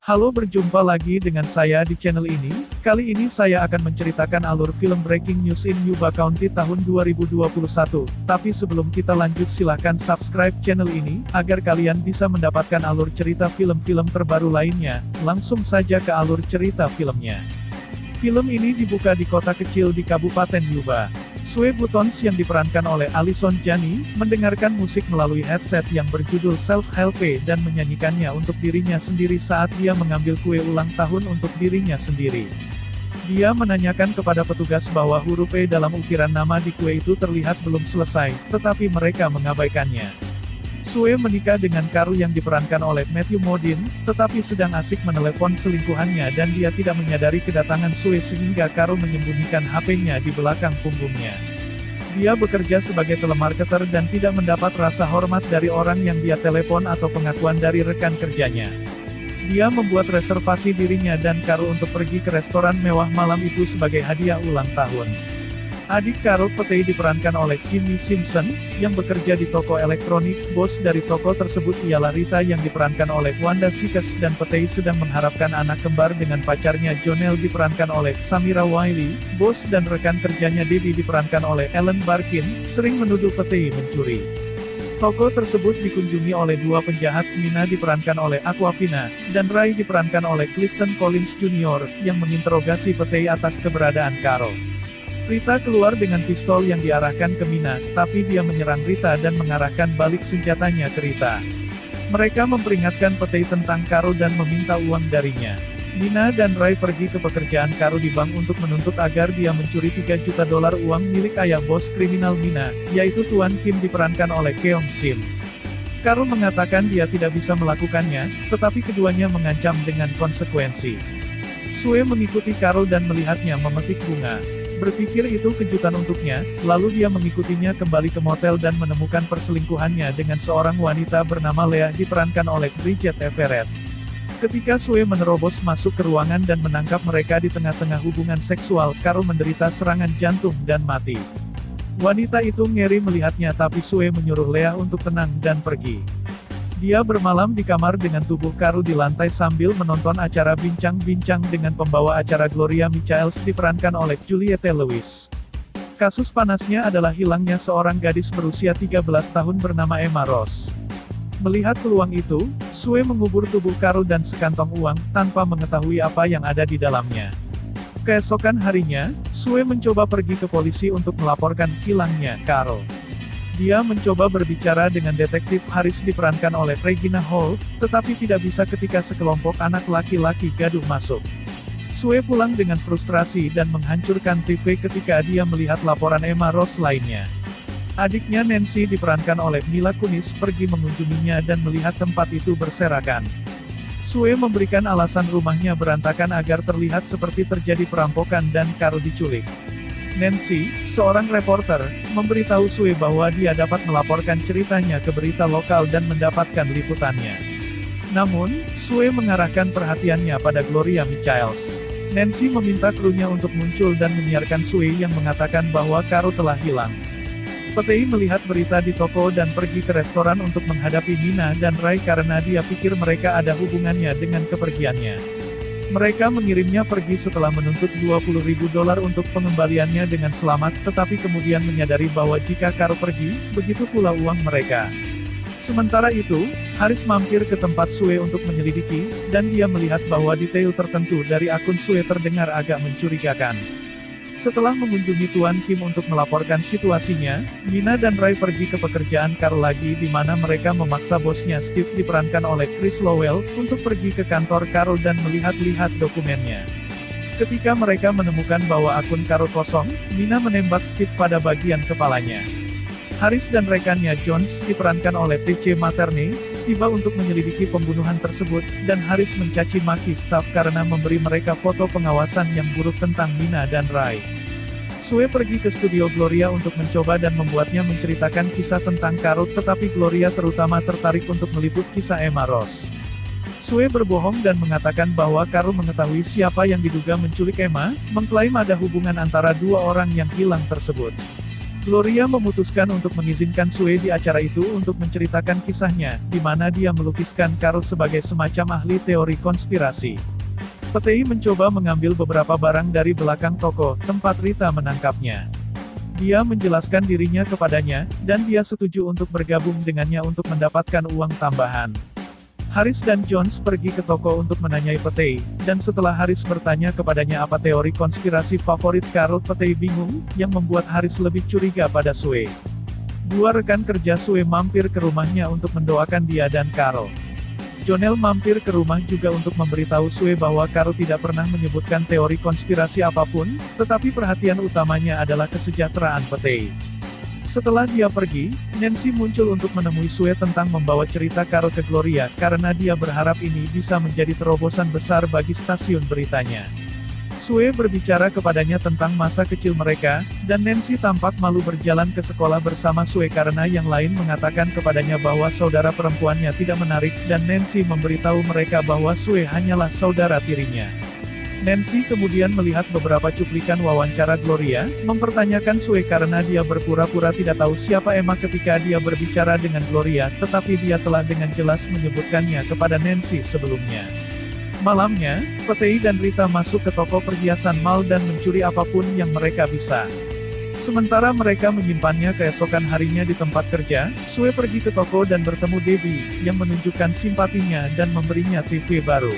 Halo, berjumpa lagi dengan saya di channel ini. Kali ini saya akan menceritakan alur film Breaking News in Yuba County tahun 2021. Tapi sebelum kita lanjut, silahkan subscribe channel ini, agar kalian bisa mendapatkan alur cerita film-film terbaru lainnya. Langsung saja ke alur cerita filmnya. Film ini dibuka di kota kecil di Kabupaten Yuba. Sue Buttons yang diperankan oleh Allison Janney, mendengarkan musik melalui headset yang berjudul Self-Help dan menyanyikannya untuk dirinya sendiri saat dia mengambil kue ulang tahun untuk dirinya sendiri. Dia menanyakan kepada petugas bahwa huruf E dalam ukiran nama di kue itu terlihat belum selesai, tetapi mereka mengabaikannya. Sue menikah dengan Carl yang diperankan oleh Matthew Modine, tetapi sedang asik menelepon selingkuhannya dan dia tidak menyadari kedatangan Sue sehingga Carl menyembunyikan HP-nya di belakang punggungnya. Dia bekerja sebagai telemarketer dan tidak mendapat rasa hormat dari orang yang dia telepon atau pengakuan dari rekan kerjanya. Dia membuat reservasi dirinya dan Carl untuk pergi ke restoran mewah malam itu sebagai hadiah ulang tahun. Adik Carl, Petey, diperankan oleh Jimmy Simpson, yang bekerja di toko elektronik. Bos dari toko tersebut ialah Rita yang diperankan oleh Wanda Sykes, dan Petey sedang mengharapkan anak kembar dengan pacarnya Jonelle diperankan oleh Samira Wiley. Bos dan rekan kerjanya Debbie diperankan oleh Ellen Barkin, sering menuduh Petey mencuri. Toko tersebut dikunjungi oleh dua penjahat, Mina diperankan oleh Awkwafina, dan Ray diperankan oleh Clifton Collins Jr., yang menginterogasi Petey atas keberadaan Carl. Rita keluar dengan pistol yang diarahkan ke Mina, tapi dia menyerang Rita dan mengarahkan balik senjatanya ke Rita. Mereka memperingatkan Petey tentang Carl dan meminta uang darinya. Mina dan Ray pergi ke pekerjaan Carl di bank untuk menuntut agar dia mencuri $3 juta uang milik ayah bos kriminal Mina, yaitu Tuan Kim diperankan oleh Keong Sim. Carl mengatakan dia tidak bisa melakukannya, tetapi keduanya mengancam dengan konsekuensi. Sue mengikuti Carl dan melihatnya memetik bunga. Berpikir itu kejutan untuknya, lalu dia mengikutinya kembali ke motel dan menemukan perselingkuhannya dengan seorang wanita bernama Leah diperankan oleh Bridget Everett. Ketika Sue menerobos masuk ke ruangan dan menangkap mereka di tengah-tengah hubungan seksual, Carl menderita serangan jantung dan mati. Wanita itu ngeri melihatnya, tapi Sue menyuruh Leah untuk tenang dan pergi. Dia bermalam di kamar dengan tubuh Carl di lantai sambil menonton acara bincang-bincang dengan pembawa acara Gloria Michaels diperankan oleh Juliette Lewis. Kasus panasnya adalah hilangnya seorang gadis berusia 13 tahun bernama Emma Ross. Melihat peluang itu, Sue mengubur tubuh Carl dan sekantong uang, tanpa mengetahui apa yang ada di dalamnya. Keesokan harinya, Sue mencoba pergi ke polisi untuk melaporkan hilangnya Carl. Dia mencoba berbicara dengan detektif Harris diperankan oleh Regina Hall, tetapi tidak bisa ketika sekelompok anak laki-laki gaduh masuk. Sue pulang dengan frustrasi dan menghancurkan TV ketika dia melihat laporan Emma Ross lainnya. Adiknya Nancy diperankan oleh Mila Kunis pergi mengunjunginya dan melihat tempat itu berserakan. Sue memberikan alasan rumahnya berantakan agar terlihat seperti terjadi perampokan dan Carl diculik. Nancy, seorang reporter, memberitahu Sue bahwa dia dapat melaporkan ceritanya ke berita lokal dan mendapatkan liputannya. Namun, Sue mengarahkan perhatiannya pada Gloria Michaels. Nancy meminta krunya untuk muncul dan menyiarkan Sue yang mengatakan bahwa Carl telah hilang. Petey melihat berita di toko dan pergi ke restoran untuk menghadapi Mina dan Ray karena dia pikir mereka ada hubungannya dengan kepergiannya. Mereka mengirimnya pergi setelah menuntut $20.000 untuk pengembaliannya dengan selamat, tetapi kemudian menyadari bahwa jika Carl pergi, begitu pula uang mereka. Sementara itu, Harris mampir ke tempat Sue untuk menyelidiki, dan dia melihat bahwa detail tertentu dari akun Sue terdengar agak mencurigakan. Setelah mengunjungi Tuan Kim untuk melaporkan situasinya, Mina dan Ray pergi ke pekerjaan Carl lagi di mana mereka memaksa bosnya Steve diperankan oleh Chris Lowell, untuk pergi ke kantor Carl dan melihat-lihat dokumennya. Ketika mereka menemukan bahwa akun Carl kosong, Mina menembak Steve pada bagian kepalanya. Harris dan rekannya Jones, diperankan oleh T.C. Materne, tiba untuk menyelidiki pembunuhan tersebut, dan Harris mencaci maki staf karena memberi mereka foto pengawasan yang buruk tentang Mina dan Ray. Sue pergi ke studio Gloria untuk mencoba dan membuatnya menceritakan kisah tentang Carl, tetapi Gloria terutama tertarik untuk meliput kisah Emma Ross. Sue berbohong dan mengatakan bahwa Carl mengetahui siapa yang diduga menculik Emma, mengklaim ada hubungan antara dua orang yang hilang tersebut. Gloria memutuskan untuk mengizinkan Sue di acara itu untuk menceritakan kisahnya, di mana dia melukiskan Carl sebagai semacam ahli teori konspirasi. Petei mencoba mengambil beberapa barang dari belakang toko, tempat Rita menangkapnya. Dia menjelaskan dirinya kepadanya, dan dia setuju untuk bergabung dengannya untuk mendapatkan uang tambahan. Harris dan Jones pergi ke toko untuk menanyai Petei, dan setelah Harris bertanya kepadanya apa teori konspirasi favorit Carl, Petei bingung, yang membuat Harris lebih curiga pada Sue. Dua rekan kerja Sue mampir ke rumahnya untuk mendoakan dia dan Carl. Jonelle mampir ke rumah juga untuk memberitahu Sue bahwa Carl tidak pernah menyebutkan teori konspirasi apapun, tetapi perhatian utamanya adalah kesejahteraan Petei. Setelah dia pergi, Nancy muncul untuk menemui Sue tentang membawa cerita Carl ke Gloria, karena dia berharap ini bisa menjadi terobosan besar bagi stasiun beritanya. Sue berbicara kepadanya tentang masa kecil mereka, dan Nancy tampak malu berjalan ke sekolah bersama Sue karena yang lain mengatakan kepadanya bahwa saudara perempuannya tidak menarik, dan Nancy memberitahu mereka bahwa Sue hanyalah saudara tirinya. Nancy kemudian melihat beberapa cuplikan wawancara Gloria, mempertanyakan Sue karena dia berpura-pura tidak tahu siapa Emma ketika dia berbicara dengan Gloria, tetapi dia telah dengan jelas menyebutkannya kepada Nancy sebelumnya. Malamnya, Petei dan Rita masuk ke toko perhiasan mall dan mencuri apapun yang mereka bisa. Sementara mereka menyimpannya keesokan harinya di tempat kerja, Sue pergi ke toko dan bertemu Debbie, yang menunjukkan simpatinya dan memberinya TV baru.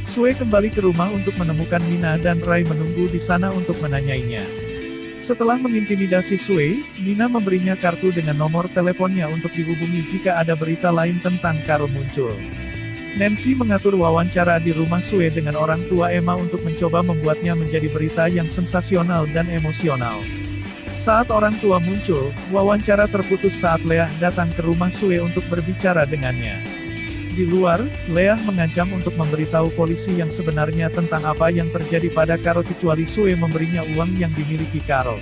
Sue kembali ke rumah untuk menemukan Mina dan Ray menunggu di sana untuk menanyainya. Setelah mengintimidasi Sue, Mina memberinya kartu dengan nomor teleponnya untuk dihubungi jika ada berita lain tentang Carl muncul. Nancy mengatur wawancara di rumah Sue dengan orang tua Emma untuk mencoba membuatnya menjadi berita yang sensasional dan emosional. Saat orang tua muncul, wawancara terputus saat Leah datang ke rumah Sue untuk berbicara dengannya. Di luar, Leah mengancam untuk memberitahu polisi yang sebenarnya tentang apa yang terjadi pada Carl kecuali Sue memberinya uang yang dimiliki Carl.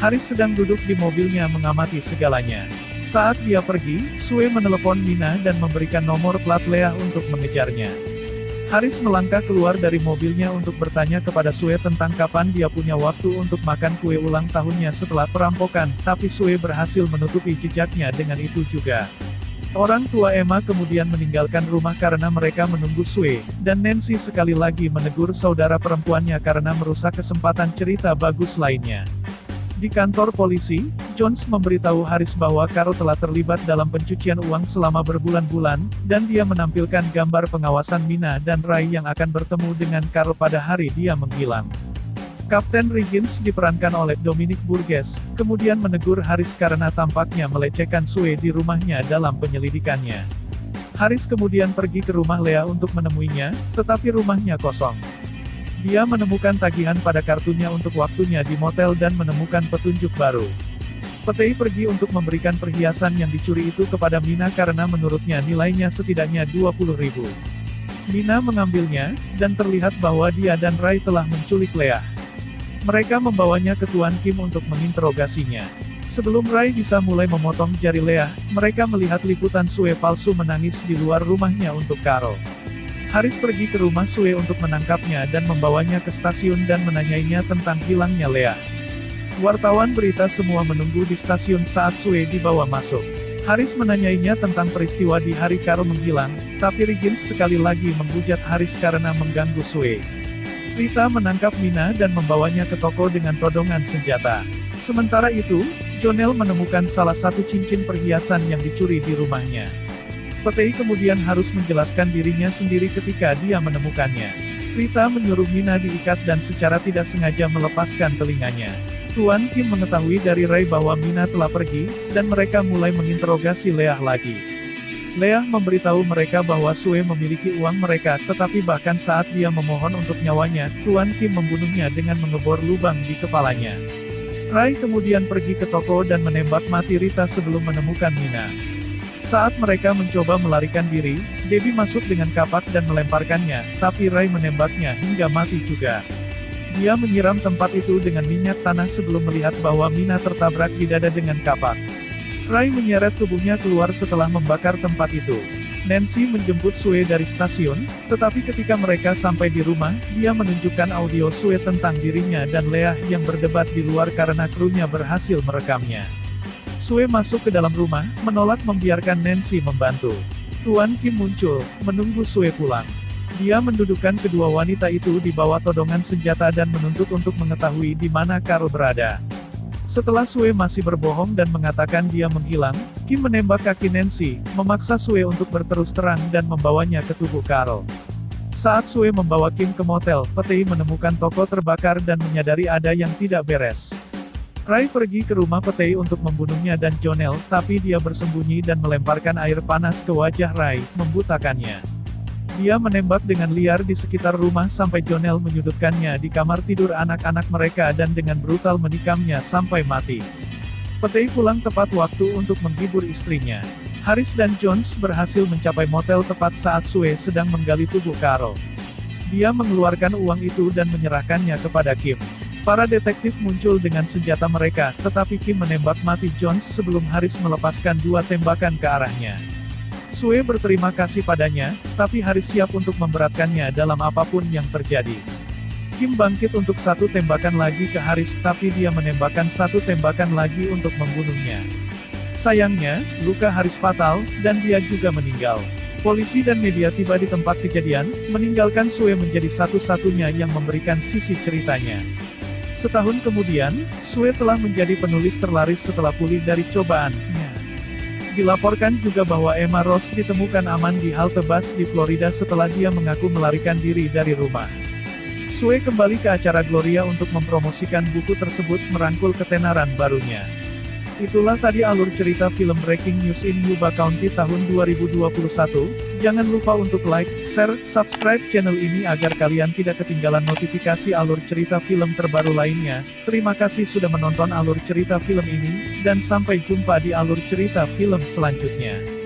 Harris sedang duduk di mobilnya mengamati segalanya. Saat dia pergi, Sue menelepon Mina dan memberikan nomor plat Leah untuk mengejarnya. Harris melangkah keluar dari mobilnya untuk bertanya kepada Sue tentang kapan dia punya waktu untuk makan kue ulang tahunnya setelah perampokan, tapi Sue berhasil menutupi jejaknya dengan itu juga. Orang tua Emma kemudian meninggalkan rumah karena mereka menunggu Sue, dan Nancy sekali lagi menegur saudara perempuannya karena merusak kesempatan cerita bagus lainnya. Di kantor polisi, Jones memberitahu Harris bahwa Carl telah terlibat dalam pencucian uang selama berbulan-bulan, dan dia menampilkan gambar pengawasan Mina dan Ray yang akan bertemu dengan Carl pada hari dia menghilang. Kapten Riggins diperankan oleh Dominic Burgess, kemudian menegur Harris karena tampaknya melecehkan Sue di rumahnya dalam penyelidikannya. Harris kemudian pergi ke rumah Leah untuk menemuinya, tetapi rumahnya kosong. Dia menemukan tagihan pada kartunya untuk waktunya di motel dan menemukan petunjuk baru. Petei pergi untuk memberikan perhiasan yang dicuri itu kepada Mina karena menurutnya nilainya setidaknya 20.000. Mina mengambilnya, dan terlihat bahwa dia dan Ray telah menculik Leah. Mereka membawanya ke Tuan Kim untuk menginterogasinya. Sebelum Ray bisa mulai memotong jari Leah, mereka melihat liputan Sue palsu menangis di luar rumahnya untuk Carl. Harris pergi ke rumah Sue untuk menangkapnya dan membawanya ke stasiun dan menanyainya tentang hilangnya Leah. Wartawan berita semua menunggu di stasiun saat Sue dibawa masuk. Harris menanyainya tentang peristiwa di hari Carl menghilang, tapi Riggins sekali lagi menghujat Harris karena mengganggu Sue. Rita menangkap Mina dan membawanya ke toko dengan todongan senjata. Sementara itu, Jonelle menemukan salah satu cincin perhiasan yang dicuri di rumahnya. Petei kemudian harus menjelaskan dirinya sendiri ketika dia menemukannya. Rita menyuruh Mina diikat dan secara tidak sengaja melepaskan telinganya. Tuan Kim mengetahui dari Ray bahwa Mina telah pergi, dan mereka mulai menginterogasi Leah lagi. Leah memberitahu mereka bahwa Sue memiliki uang mereka, tetapi bahkan saat dia memohon untuk nyawanya, Tuan Kim membunuhnya dengan mengebor lubang di kepalanya. Ray kemudian pergi ke toko dan menembak mati Rita sebelum menemukan Mina. Saat mereka mencoba melarikan diri, Debbie masuk dengan kapak dan melemparkannya, tapi Ray menembaknya hingga mati juga. Dia menyiram tempat itu dengan minyak tanah sebelum melihat bahwa Mina tertabrak di dada dengan kapak. Ray menyeret tubuhnya keluar setelah membakar tempat itu. Nancy menjemput Sue dari stasiun, tetapi ketika mereka sampai di rumah, dia menunjukkan audio Sue tentang dirinya dan Leah yang berdebat di luar karena krunya berhasil merekamnya. Sue masuk ke dalam rumah, menolak membiarkan Nancy membantu. Tuan Kim muncul, menunggu Sue pulang. Dia mendudukkan kedua wanita itu di bawah todongan senjata dan menuntut untuk mengetahui di mana Carl berada. Setelah Sue masih berbohong dan mengatakan dia menghilang, Kim menembak kaki Nancy, memaksa Sue untuk berterus terang dan membawanya ke tubuh Carl. Saat Sue membawa Kim ke motel, Petey menemukan toko terbakar dan menyadari ada yang tidak beres. Ray pergi ke rumah Petey untuk membunuhnya dan Jonelle, tapi dia bersembunyi dan melemparkan air panas ke wajah Ray, membutakannya. Dia menembak dengan liar di sekitar rumah sampai Jonelle menyudutkannya di kamar tidur anak-anak mereka dan dengan brutal menikamnya sampai mati. Petey pulang tepat waktu untuk menghibur istrinya. Harris dan Jones berhasil mencapai motel tepat saat Sue sedang menggali tubuh Carl. Dia mengeluarkan uang itu dan menyerahkannya kepada Kim. Para detektif muncul dengan senjata mereka, tetapi Kim menembak mati Jones sebelum Harris melepaskan 2 tembakan ke arahnya. Sue berterima kasih padanya, tapi Harris siap untuk memberatkannya dalam apapun yang terjadi. Kim bangkit untuk 1 tembakan lagi ke Harris, tapi dia menembakkan 1 tembakan lagi untuk membunuhnya. Sayangnya, luka Harris fatal, dan dia juga meninggal. Polisi dan media tiba di tempat kejadian, meninggalkan Sue menjadi satu-satunya yang memberikan sisi ceritanya. Setahun kemudian, Sue telah menjadi penulis terlaris setelah pulih dari cobaannya. Dilaporkan juga bahwa Emma Ross ditemukan aman di halte bus di Florida setelah dia mengaku melarikan diri dari rumah. Sue kembali ke acara Gloria untuk mempromosikan buku tersebut merangkul ketenaran barunya. Itulah tadi alur cerita film Breaking News in Yuba County tahun 2021. Jangan lupa untuk like, share, subscribe channel ini agar kalian tidak ketinggalan notifikasi alur cerita film terbaru lainnya. Terima kasih sudah menonton alur cerita film ini, dan sampai jumpa di alur cerita film selanjutnya.